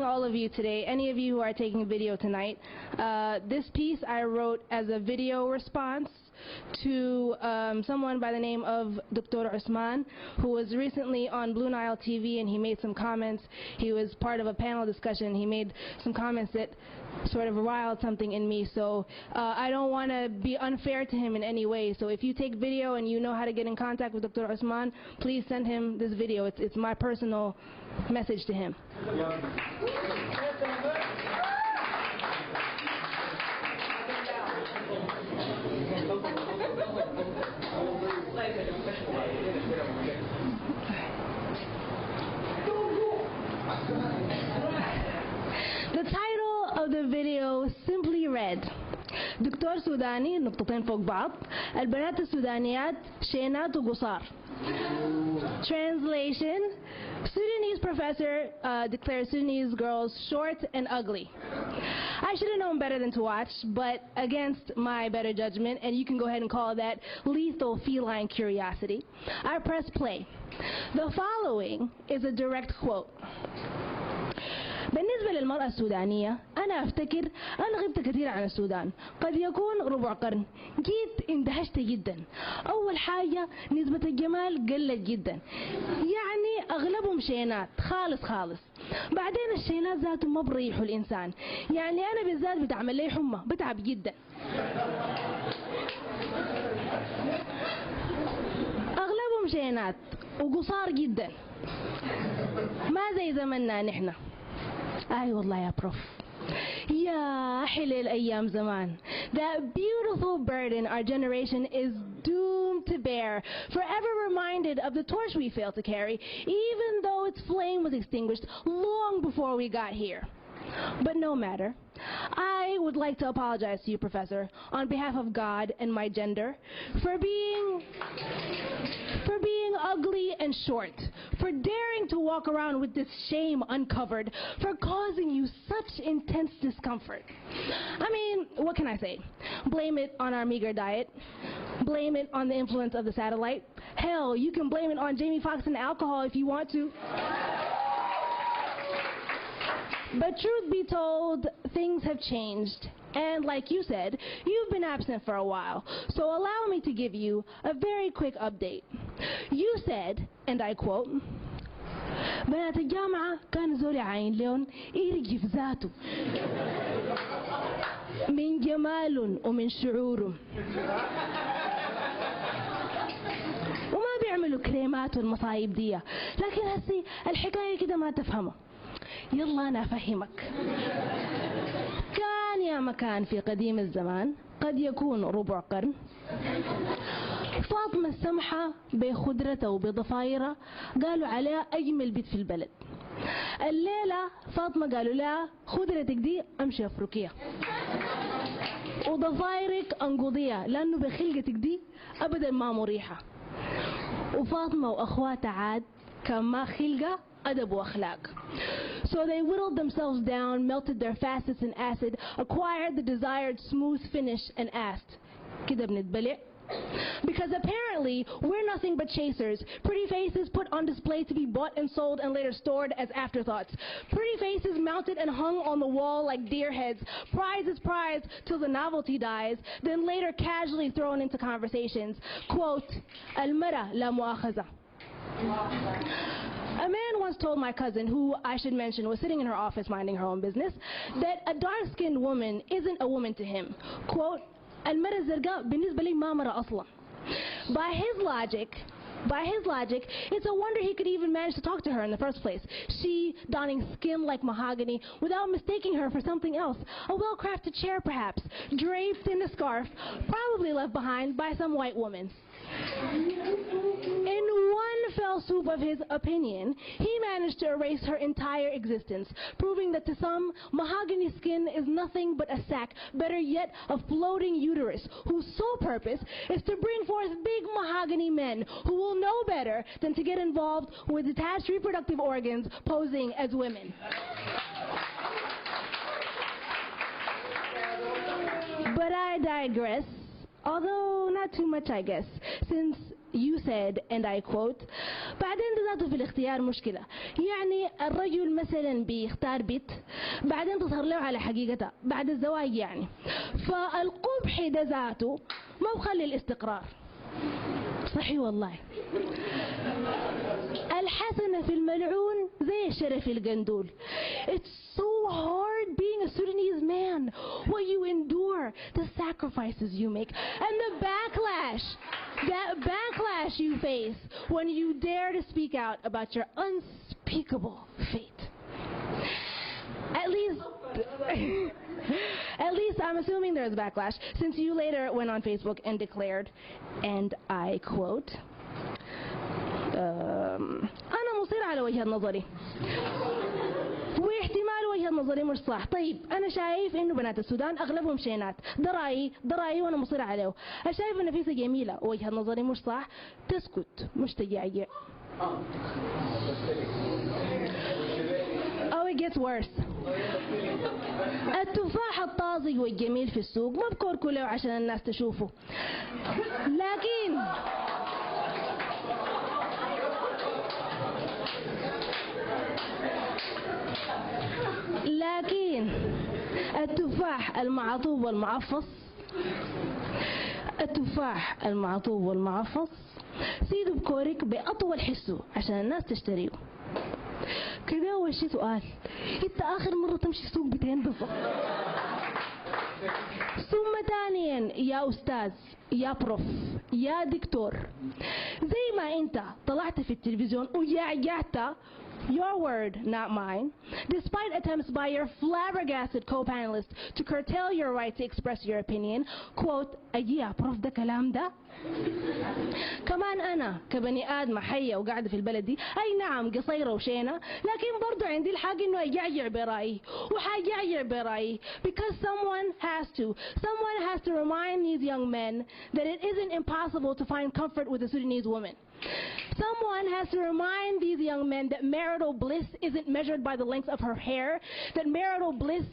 all of you today, any of you who are taking video tonight. This piece I wrote as a video response to someone by the name of Dr. Usman, who was recently on Blue Nile TV, and he made some comments. He was part of a panel discussion. He made some comments that sort of riled something in me, so I don't want to be unfair to him in any way. So if you take video and you know how to get in contact with Dr. Usman, please send him this video. It's my personal message to him. The title of the video simply read دكتور سوداني نقطتين فوق بعض البنات السودانيات شينات وقصار. Translation: Sudanese professor declares Sudanese girls short and ugly. I should have known better than to watch, but against my better judgment, and you can go ahead and call that lethal feline curiosity, I press play. The following is a direct quote. بالنسبة للمرأة السودانية أنا أفتكر أنا غبت كثير عن السودان، قد يكون ربع قرن. جيت اندهشت جدا. أول حاجة نسبة الجمال قلت جدا، يعني أغلبهم شينات خالص خالص. بعدين الشينات ذاته ما بريحوا الإنسان، يعني أنا بالذات بتعمل لي حمى، بتعب جدا. أغلبهم شينات وقصار جدا، ما زي زمننا نحن. أي والله يا بروف، يا حلو الأيام زمان. That beautiful burden our generation is doomed to bear, forever reminded of the torch we failed to carry, even though its flame was extinguished long before we got here. But no matter. I would like to apologize to you, Professor, on behalf of God and my gender, for being ugly and short, for daring to walk around with this shame uncovered, for causing you such intense discomfort. I mean, what can I say? Blame it on our meager diet. Blame it on the influence of the satellite. Hell, you can blame it on Jamie Foxx and alcohol if you want to. But truth be told, things have changed. And like you said, you've been absent for a while. So allow me to give you a very quick update. You said, and I quote, بنات الجامعة كان زوري عين لون يرجف ذاته من جمال ومن شعور وما بيعملوا كريمات والمصايب دي، لكن هسي الحكاية كده ما تفهمه. يلا أنا أفهمك. كان يا مكان في قديم الزمان، قد يكون ربع قرن، فاطمة السمحة بخدرتها وبضفايرها قالوا عليها أجمل بنت في البلد. الليلة فاطمة قالوا لها خدرتك دي أمشي أفركيها وضفايرك أنقضيها لأنه بخلقتك دي أبدا ما مريحة. وفاطمة وأخواتها عاد كان ما خلقة أدب وأخلاق. So they whittled themselves down, melted their facets in acid, acquired the desired smooth finish, and asked, كده بنتبلع? Because apparently we're nothing but chasers, pretty faces put on display to be bought and sold and later stored as afterthoughts, pretty faces mounted and hung on the wall like deer heads, prized till the novelty dies, then later casually thrown into conversations. Quote, المرأة لا مؤاخذة. A man once told my cousin, who I should mention was sitting in her office minding her own business, that a dark-skinned woman isn't a woman to him. Quote, المرأة الزرقاء بالنسبة لي ما مرأة أصلا. By his logic, it's a wonder he could even manage to talk to her in the first place. She donning skin like mahogany without mistaking her for something else. A well-crafted chair perhaps, draped in a scarf, probably left behind by some white woman. In one fell swoop of his opinion, he managed to erase her entire existence, proving that to some, mahogany skin is nothing but a sack, better yet, a floating uterus, whose sole purpose is to bring forth big mahogany men who will know better than to get involved with detached reproductive organs posing as women. But I digress. Although not too much, I guess, since you said, and I quote, بعدين ده ذاته في الاختيار مشكلة. يعني الرجل مثلا بيختار بنت بعدين تظهر له على حقيقتها بعد الزواج يعني، فالقبح ده ذاته ما بخلي الاستقرار. صحيح والله. الحسنة في الملعون زي الشرف القندول. It's so hard being a Sudanese man. What you endure, the sacrifices you make, and the backlash you face when you dare to speak out about your unspeakable fate. At least I'm assuming there's backlash, since you later went on Facebook and declared, and I quote, أنا مصر على وجهة نظري واحتمال وجهة نظري مش صح. طيب أنا شايف إنه بنات السودان أغلبهم شينات، ده رأيي وأنا مصر عليه. شايف إن نفيسة جميلة وجهة نظري مش صح، تسكت مش تجعجع. Oh, it gets worse. التفاح الطازج والجميل في السوق ما بكركله عشان الناس تشوفه، لكن التفاح المعطوب والمعفص سيده بكورك بأطول حسه عشان الناس تشتريه. كده أول شي سؤال، انت آخر مرة تمشي السوق بتين بالضبط؟ ثم ثانيا يا أستاذ يا بروف يا دكتور، زي ما انت طلعت في التلفزيون وجعجعت، your word not mine, despite attempts by your flabbergasted co-panelists to curtail your right to express your opinion, quote, أجي يا بروف ده كلام ده؟ كمان أنا كبني آدمة حية وقاعدة في البلد دي، أي نعم قصيرة وشينة، لكن برضو عندي الحق إنه أجعجع برأيي وحاجعجع برأيي because someone has to remind these young men that it isn't impossible to find comfort with a Sudanese woman. Someone has to remind these young men that marital bliss isn't measured by the length of her hair, that marital bliss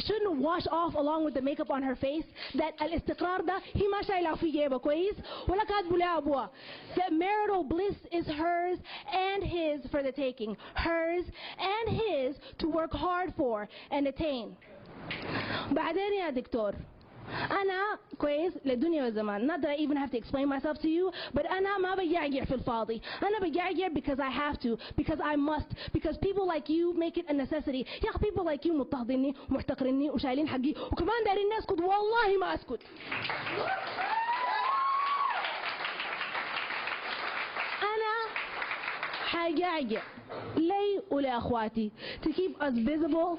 shouldn't wash off along with the makeup on her face, that الاستقرار ده هي ما شايلة في جيبها كويس ولا كاتبه لها أبوها. That marital bliss is hers and his for the taking, hers and his to work hard for and attain. بعدين يا دكتور، أنا كويس للدنيا والزمان. Not that I even have to explain myself to you, but أنا ما بجعجع في الفاضي. أنا بجعجع because I have to, because I must, because people like you make it a necessity. يا أخي people like you مضطهديني ومحتقريني وشايلين حقي وكمان دارين الناس أسكت، والله ما أسكت. أنا حجعجع لي ولأخواتي to keep us visible,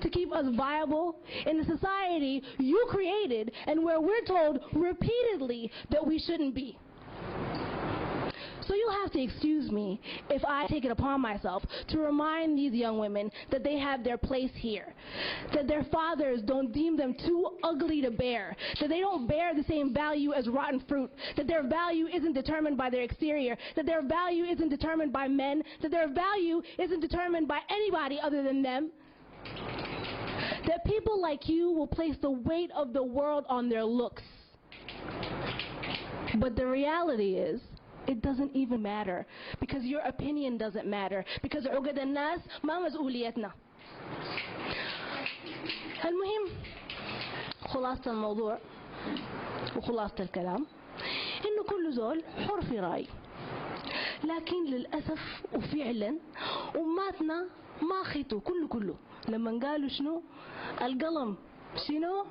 to keep us viable in a society you created and where we're told repeatedly that we shouldn't be. So you'll have to excuse me if I take it upon myself to remind these young women that they have their place here, that their fathers don't deem them too ugly to bear, that they don't bear the same value as rotten fruit, that their value isn't determined by their exterior, that their value isn't determined by men, that their value isn't determined by anybody other than them, that people like you will place the weight of the world on their looks. But the reality is, it doesn't even matter, because your opinion doesn't matter, because عقد الناس ما مسؤوليتنا. المهم خلاصة الموضوع وخلاصة الكلام إنه كل زول حر في رأي، لكن للأسف وفعلا أماتنا ما خيتوا كله لما قالوا شنو القلم شنو